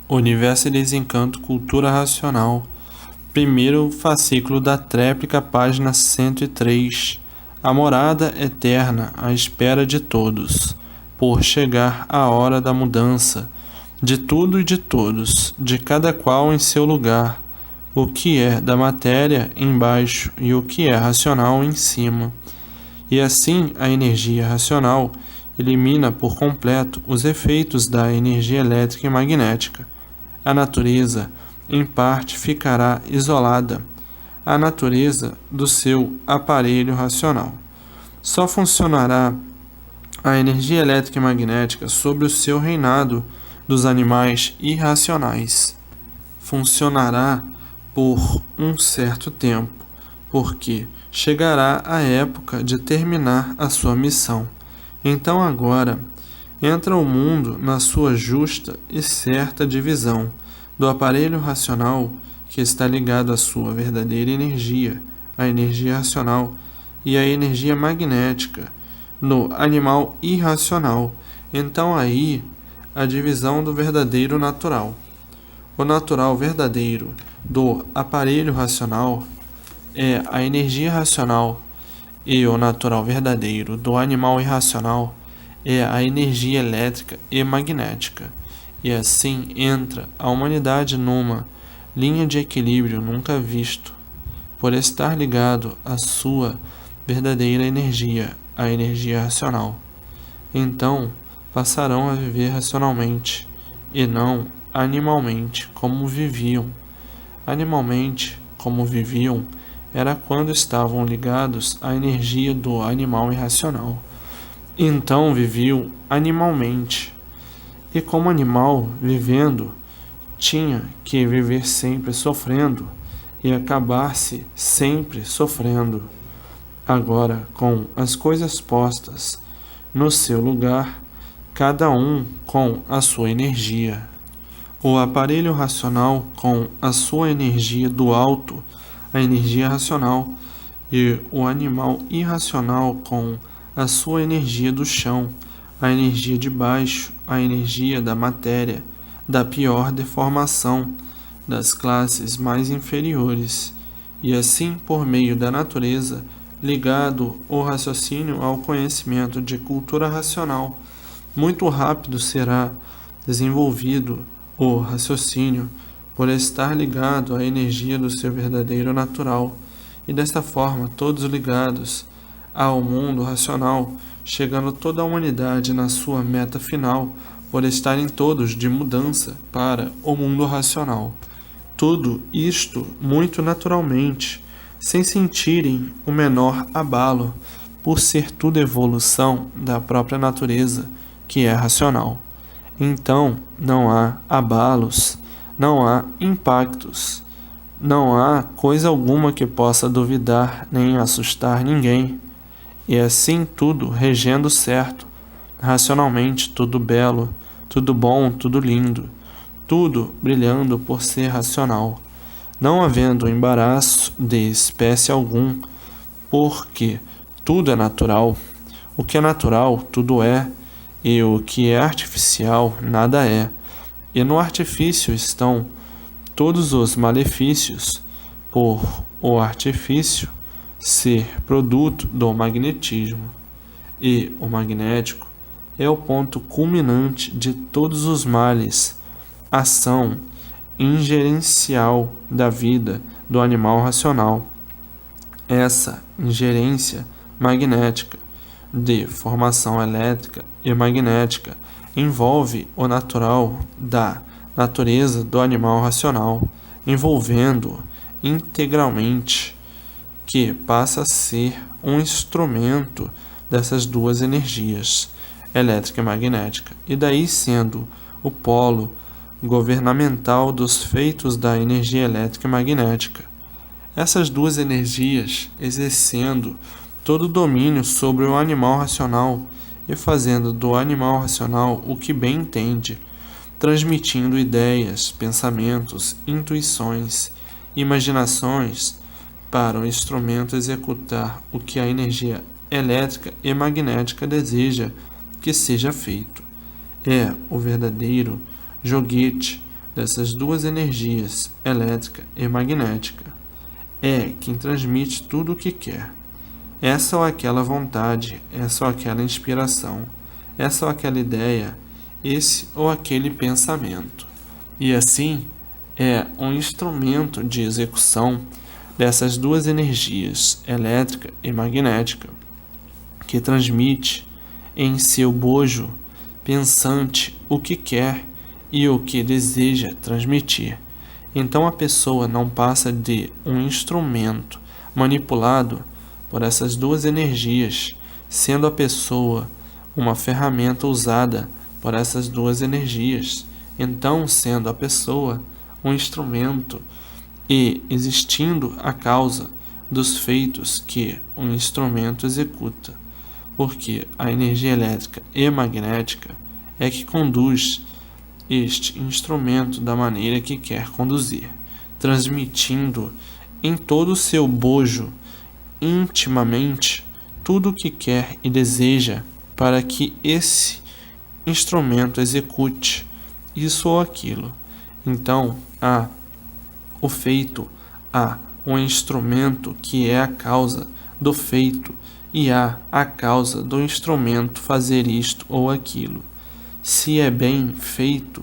Universo e Desencanto, Cultura Racional. Primeiro fascículo da tréplica, página 103. A morada eterna à espera de todos, por chegar a hora da mudança, de tudo e de todos, de cada qual em seu lugar, o que é da matéria embaixo e o que é racional em cima. E assim a energia racional elimina por completo os efeitos da energia elétrica e magnética. A natureza, em parte, ficará isolada, a natureza do seu aparelho racional. Só funcionará a energia elétrica e magnética sobre o seu reinado dos animais irracionais. Funcionará por um certo tempo, porque chegará a época de terminar a sua missão. Então agora entra o mundo na sua justa e certa divisão do aparelho racional que está ligado à sua verdadeira energia, a energia racional, e a energia magnética no animal irracional. Então aí a divisão do verdadeiro natural. O natural verdadeiro do aparelho racional é a energia racional, e o natural verdadeiro do animal irracional é a energia elétrica e magnética. E assim entra a humanidade numa linha de equilíbrio nunca visto, por estar ligado à sua verdadeira energia, a energia racional. Então passarão a viver racionalmente e não animalmente como viviam. Animalmente como viviam era quando estavam ligados à energia do animal irracional. Então viviam animalmente. E como animal vivendo, tinha que viver sempre sofrendo e acabar-se sempre sofrendo. Agora, com as coisas postas no seu lugar, cada um com a sua energia. O aparelho racional com a sua energia do alto, a energia racional, e o animal irracional com a sua energia do chão, a energia de baixo, a energia da matéria, da pior deformação, das classes mais inferiores, e assim por meio da natureza, ligado o raciocínio ao conhecimento de cultura racional, muito rápido será desenvolvido o raciocínio por estar ligado à energia do seu verdadeiro natural, e desta forma todos ligados ao mundo racional, chegando toda a humanidade na sua meta final, por estarem todos de mudança para o mundo racional. Tudo isto muito naturalmente, sem sentirem o menor abalo, por ser tudo evolução da própria natureza, que é racional. Então não há abalos, não há impactos, não há coisa alguma que possa duvidar nem assustar ninguém. E assim tudo regendo certo, racionalmente tudo belo, tudo bom, tudo lindo, tudo brilhando por ser racional, não havendo embaraço de espécie algum, porque tudo é natural. O que é natural, tudo é, e o que é artificial, nada é. E no artifício estão todos os malefícios, por o artifício ser produto do magnetismo. E o magnético é o ponto culminante de todos os males, ação ingerencial da vida do animal racional. Essa ingerência magnética de formação elétrica e magnética envolve o natural da natureza do animal racional, envolvendo integralmente, que passa a ser um instrumento dessas duas energias, elétrica e magnética, e daí sendo o polo governamental dos feitos da energia elétrica e magnética. Essas duas energias exercendo todo o domínio sobre o animal racional e fazendo do animal racional o que bem entende, transmitindo ideias, pensamentos, intuições, imaginações para o instrumento executar o que a energia elétrica e magnética deseja que seja feito. É o verdadeiro joguete dessas duas energias, elétrica e magnética, é quem transmite tudo o que quer. Essa ou aquela vontade, essa ou aquela inspiração, essa ou aquela ideia, esse ou aquele pensamento. E assim, é um instrumento de execução dessas duas energias, elétrica e magnética, que transmite em seu bojo pensante o que quer e o que deseja transmitir. Então a pessoa não passa de um instrumento manipulado por essas duas energias, sendo a pessoa uma ferramenta usada por essas duas energias. Então, sendo a pessoa um instrumento e existindo a causa dos feitos que o instrumento executa, porque a energia elétrica e magnética é que conduz este instrumento da maneira que quer conduzir, transmitindo em todo o seu bojo, intimamente, tudo o que quer e deseja para que esse instrumento execute isso ou aquilo. Então, há o feito, há um instrumento que é a causa do feito e há a causa do instrumento fazer isto ou aquilo. Se é bem feito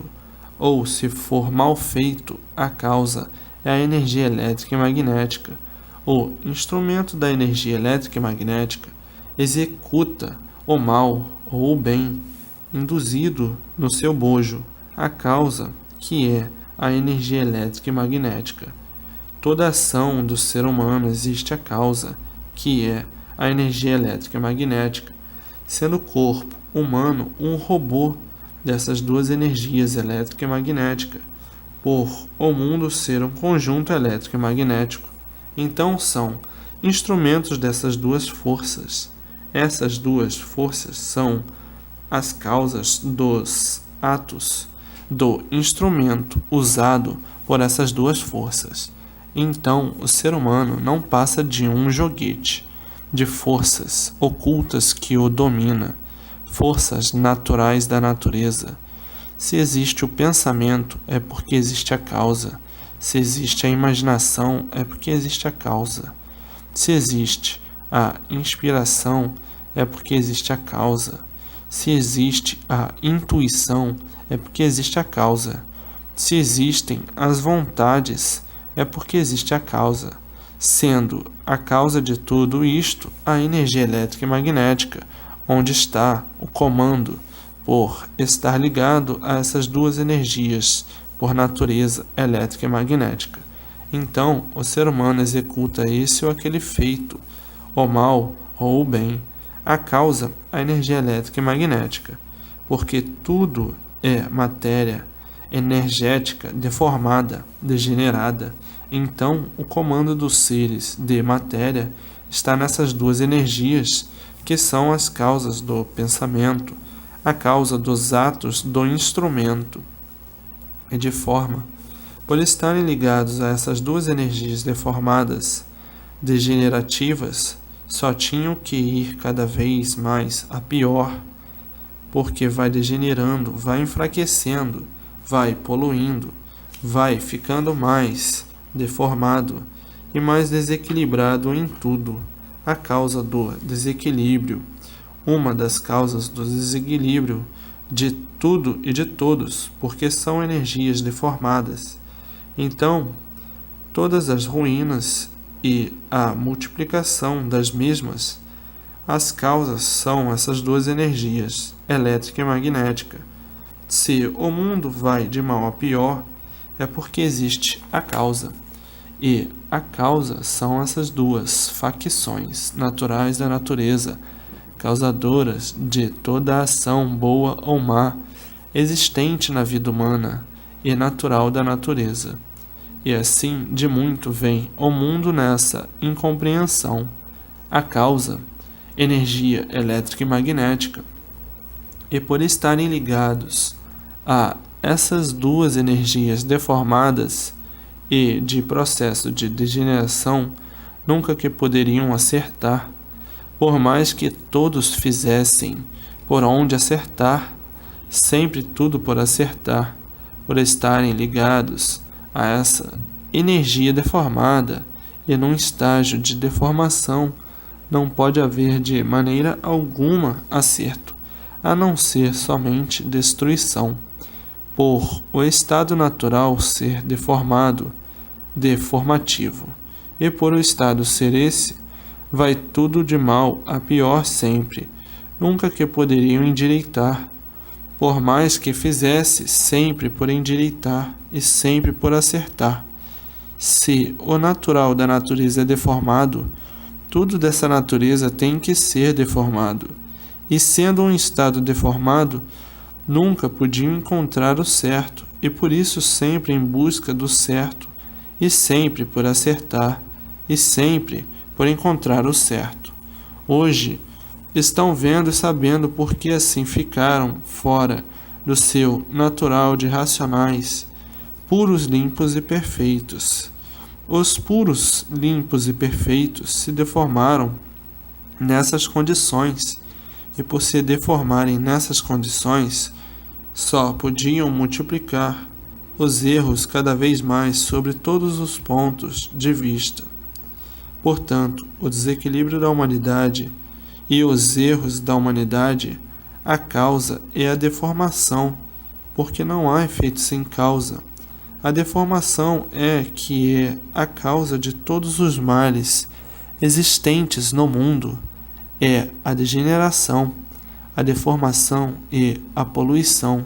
ou se for mal feito, a causa é a energia elétrica e magnética. O instrumento da energia elétrica e magnética executa o mal ou o bem induzido no seu bojo, a causa que é a energia elétrica e magnética. Toda ação do ser humano existe a causa, que é a energia elétrica e magnética, sendo o corpo humano um robô dessas duas energias, elétrica e magnética, por o mundo ser um conjunto elétrico e magnético. Então são instrumentos dessas duas forças. Essas duas forças são as causas dos atos do instrumento usado por essas duas forças. Então, o ser humano não passa de um joguete de forças ocultas que o domina, forças naturais da natureza. Se existe o pensamento, é porque existe a causa. Se existe a imaginação, é porque existe a causa. Se existe a inspiração, é porque existe a causa. Se existe a intuição, é porque existe a causa. Se existem as vontades, é porque existe a causa. Sendo a causa de tudo isto a energia elétrica e magnética, onde está o comando, por estar ligado a essas duas energias, por natureza elétrica e magnética. Então, o ser humano executa esse ou aquele feito, o mal ou o bem. A causa, a energia elétrica e magnética, porque tudo é matéria energética deformada, degenerada. Então, o comando dos seres de matéria está nessas duas energias, que são as causas do pensamento, a causa dos atos do instrumento. E de forma, por estarem ligados a essas duas energias deformadas, degenerativas, só tinham que ir cada vez mais a pior, porque vai degenerando, vai enfraquecendo, vai poluindo, vai ficando mais deformado e mais desequilibrado em tudo. A causa do desequilíbrio, uma das causas do desequilíbrio de tudo e de todos, porque são energias deformadas. Então, todas as ruínas e a multiplicação das mesmas, as causas são essas duas energias, elétrica e magnética. Se o mundo vai de mal a pior, é porque existe a causa. E a causa são essas duas facções naturais da natureza, causadoras de toda a ação boa ou má existente na vida humana e natural da natureza. E assim, de muito vem o mundo nessa incompreensão. A causa, energia elétrica e magnética. E por estarem ligados a essas duas energias deformadas e de processo de degeneração, nunca que poderiam acertar, por mais que todos fizessem por onde acertar, sempre tudo por acertar, por estarem ligados a essa energia deformada, e num estágio de deformação não pode haver de maneira alguma acerto, a não ser somente destruição, por o estado natural ser deformado, deformativo, e por o estado ser esse, vai tudo de mal a pior sempre, nunca que poderiam endireitar, por mais que fizesse, sempre por endireitar e sempre por acertar. Se o natural da natureza é deformado, tudo dessa natureza tem que ser deformado, e sendo um estado deformado, nunca podiam encontrar o certo, e por isso sempre em busca do certo, e sempre por acertar, e sempre por encontrar o certo. Hoje, estão vendo e sabendo por que assim ficaram fora do seu natural de racionais, puros, limpos e perfeitos. Os puros, limpos e perfeitos se deformaram nessas condições, e por se deformarem nessas condições, só podiam multiplicar os erros cada vez mais sobre todos os pontos de vista. Portanto, o desequilíbrio da humanidade e os erros da humanidade, a causa é a deformação, porque não há efeito sem causa. A deformação é que é a causa de todos os males existentes no mundo, é a degeneração, a deformação e a poluição.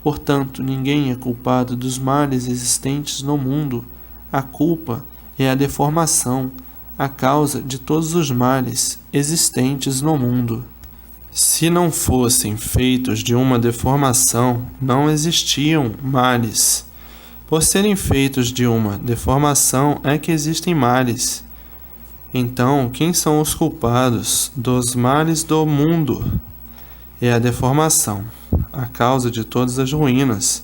Portanto, ninguém é culpado dos males existentes no mundo. A culpa é a deformação, a causa de todos os males existentes no mundo. Se não fossem feitos de uma deformação, não existiam males. Por serem feitos de uma deformação é que existem males. Então, quem são os culpados dos males do mundo? É a deformação, a causa de todas as ruínas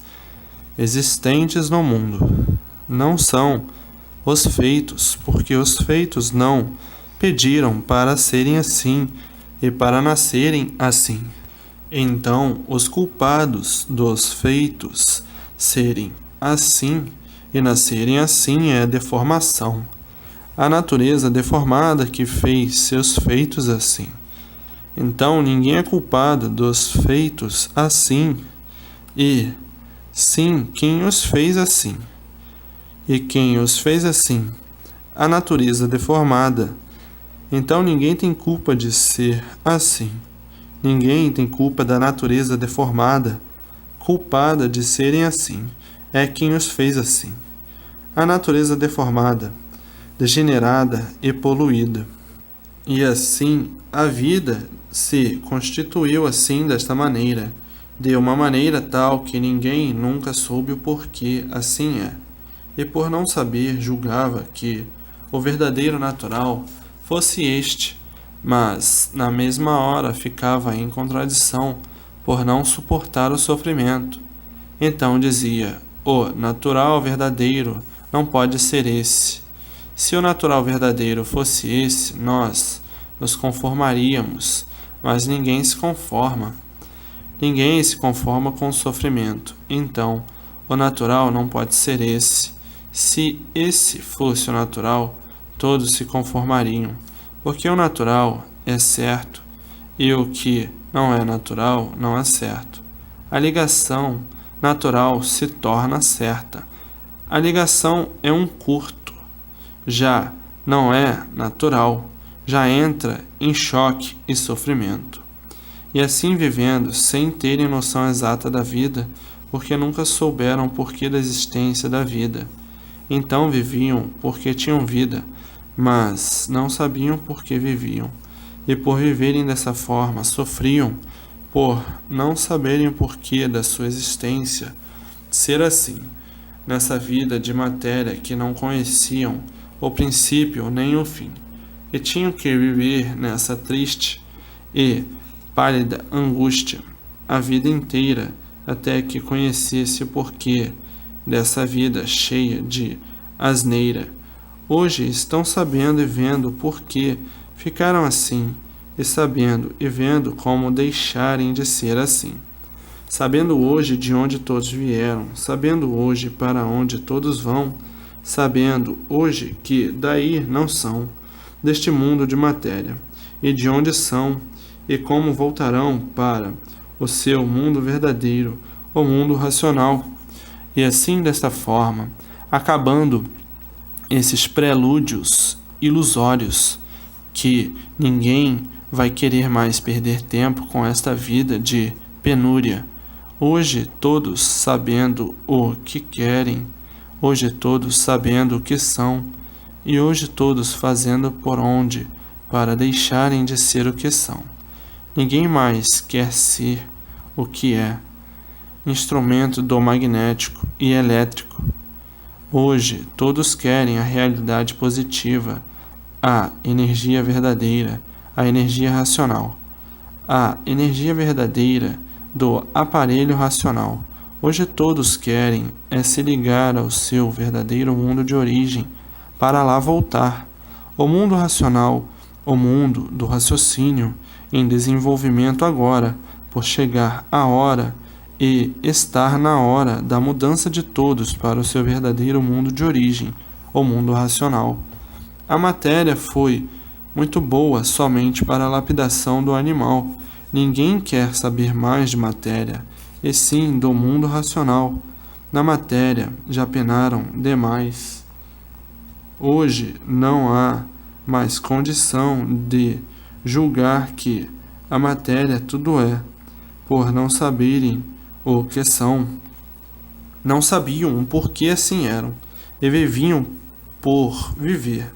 existentes no mundo. Não são os feitos, porque os feitos não pediram para serem assim e para nascerem assim. Então, os culpados dos feitos serem assim e nascerem assim é a deformação, a natureza deformada que fez seus feitos assim. Então ninguém é culpado dos feitos assim, e sim quem os fez assim. E quem os fez assim? A natureza deformada. Então ninguém tem culpa de ser assim. Ninguém tem culpa da natureza deformada, culpada de serem assim. É quem os fez assim. A natureza deformada, degenerada e poluída. E assim, a vida se constituiu assim desta maneira, de uma maneira tal que ninguém nunca soube o porquê assim é. E por não saber, julgava que o verdadeiro natural fosse este, mas na mesma hora ficava em contradição por não suportar o sofrimento. Então dizia: o natural verdadeiro não pode ser esse. Se o natural verdadeiro fosse esse, nós nos conformaríamos, mas ninguém se conforma. Ninguém se conforma com o sofrimento. Então, o natural não pode ser esse. Se esse fosse o natural, todos se conformariam, porque o natural é certo e o que não é natural não é certo. A ligação natural se torna certa. A ligação é um curto, já não é natural, já entra em choque e sofrimento. E assim vivendo, sem terem noção exata da vida, porque nunca souberam o porquê da existência da vida. Então viviam porque tinham vida, mas não sabiam por que viviam. E por viverem dessa forma, sofriam por não saberem o porquê da sua existência ser assim, nessa vida de matéria que não conheciam o princípio nem o fim, e tinham que viver nessa triste e pálida angústia a vida inteira, até que conhecesse o porquê dessa vida cheia de asneira. Hoje estão sabendo e vendo o porquê ficaram assim, e sabendo e vendo como deixarem de ser assim. sabendo hoje de onde todos vieram, sabendo hoje para onde todos vão, sabendo hoje que daí não são, deste mundo de matéria, e de onde são, e como voltarão para o seu mundo verdadeiro, o mundo racional. E assim, desta forma, acabando esses prelúdios ilusórios, que ninguém vai querer mais perder tempo com esta vida de penúria. Hoje todos sabendo o que querem, hoje todos sabendo o que são, e hoje todos fazendo por onde para deixarem de ser o que são. Ninguém mais quer ser o que é, instrumento do magnético e elétrico. Hoje todos querem a realidade positiva, a energia verdadeira, a energia racional, a energia verdadeira do aparelho racional. Hoje todos querem se ligar ao seu verdadeiro mundo de origem, para lá voltar. O mundo racional, o mundo do raciocínio, em desenvolvimento agora, por chegar a hora e estar na hora da mudança de todos para o seu verdadeiro mundo de origem, o mundo racional. A matéria foi muito boa somente para a lapidação do animal. Ninguém quer saber mais de matéria, e sim do mundo racional. Na matéria já penaram demais. Hoje não há mais condição de julgar que a matéria tudo é, por não saberem o que são. Não sabiam o porquê assim eram, e viviam por viver.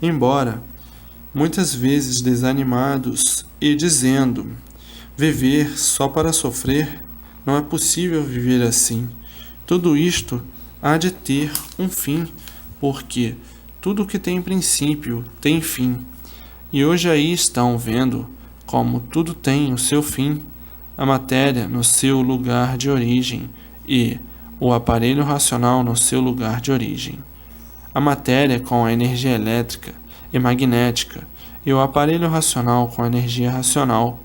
Embora muitas vezes desanimados e dizendo: viver só para sofrer, não é possível viver assim. Tudo isto há de ter um fim, porque tudo que tem princípio tem fim. E hoje aí estão vendo como tudo tem o seu fim, a matéria no seu lugar de origem e o aparelho racional no seu lugar de origem. A matéria com a energia elétrica e magnética e o aparelho racional com a energia racional.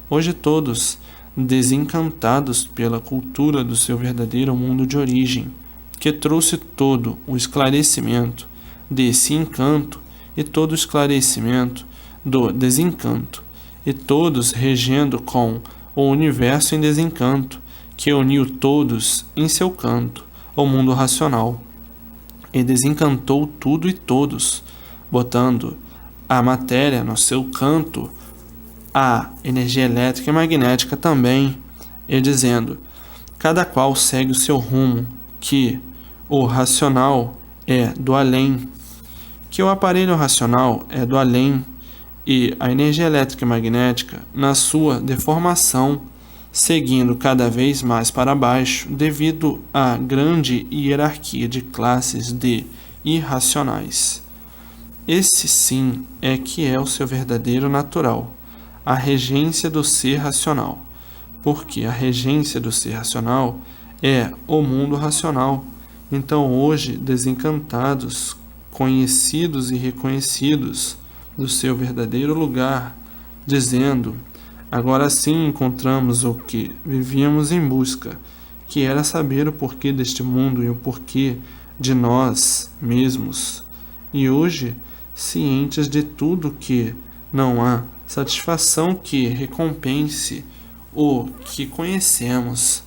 Hoje todos desencantados pela cultura do seu verdadeiro mundo de origem, que trouxe todo o esclarecimento desse encanto e todo o esclarecimento do desencanto, e todos regendo com o universo em desencanto, que uniu todos em seu canto, o mundo racional, e desencantou tudo e todos, botando a matéria no seu canto, a energia elétrica e magnética também, e dizendo: cada qual segue o seu rumo, que o racional é do além, que o aparelho racional é do além, e a energia elétrica e magnética na sua deformação, seguindo cada vez mais para baixo devido à grande hierarquia de classes de irracionais. Esse sim é que é o seu verdadeiro natural, a regência do ser racional, porque a regência do ser racional é o mundo racional. Então hoje, desencantados, conhecidos e reconhecidos do seu verdadeiro lugar, dizendo: agora sim encontramos o que vivíamos em busca, que era saber o porquê deste mundo e o porquê de nós mesmos. E hoje, cientes de tudo, que não há satisfação que recompense o que conhecemos,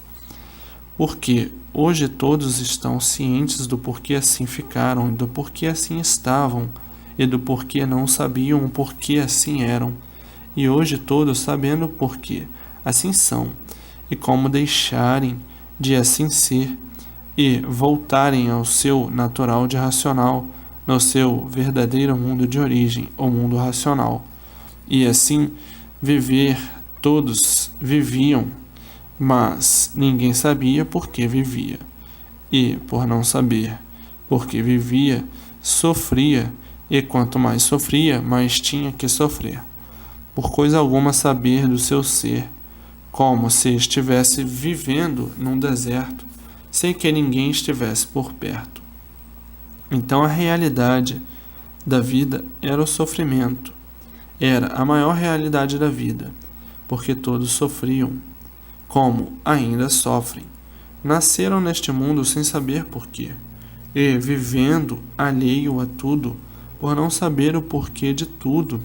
porque hoje todos estão cientes do porquê assim ficaram, e do porquê assim estavam, e do porquê não sabiam o porquê assim eram, e hoje todos sabendo o porquê assim são, e como deixarem de assim ser, e voltarem ao seu natural de racional, no seu verdadeiro mundo de origem, o mundo racional. E assim viver, todos viviam, mas ninguém sabia por que vivia. E, por não saber por que vivia, sofria, e quanto mais sofria, mais tinha que sofrer, por coisa alguma saber do seu ser, como se estivesse vivendo num deserto, sem que ninguém estivesse por perto. Então a realidade da vida era o sofrimento, era a maior realidade da vida, porque todos sofriam, como ainda sofrem. Nasceram neste mundo sem saber porquê, e vivendo alheio a tudo, por não saber o porquê de tudo,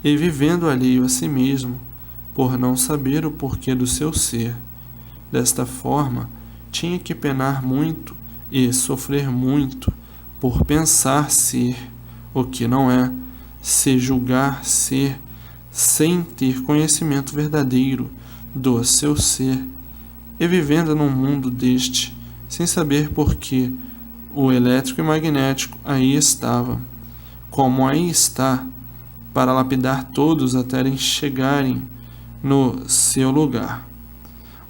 e vivendo alheio a si mesmo, por não saber o porquê do seu ser. Desta forma, tinha que penar muito e sofrer muito por pensar ser o que não é, se julgar ser, sem ter conhecimento verdadeiro do seu ser, e vivendo num mundo deste, sem saber por que o elétrico e magnético aí estava, como aí está, para lapidar todos até chegarem no seu lugar.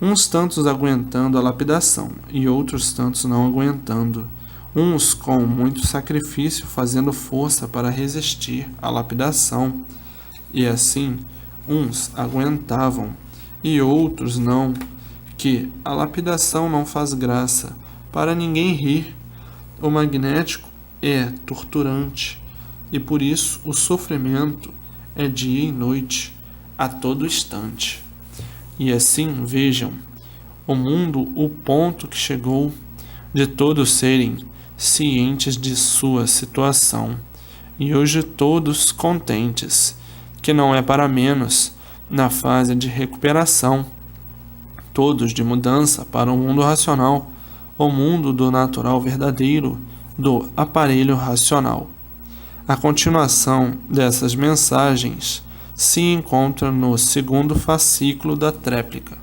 Uns tantos aguentando a lapidação e outros tantos não aguentando, uns com muito sacrifício fazendo força para resistir à lapidação, e assim uns aguentavam e outros não, que a lapidação não faz graça para ninguém rir. O magnético é torturante e por isso o sofrimento é dia e noite, a todo instante. E assim vejam o mundo, o ponto que chegou de todos serem cientes de sua situação e hoje todos contentes, que não é para menos na fase de recuperação, todos de mudança para o mundo racional, o mundo do natural verdadeiro, do aparelho racional. A continuação dessas mensagens se encontra no segundo fascículo da tréplica.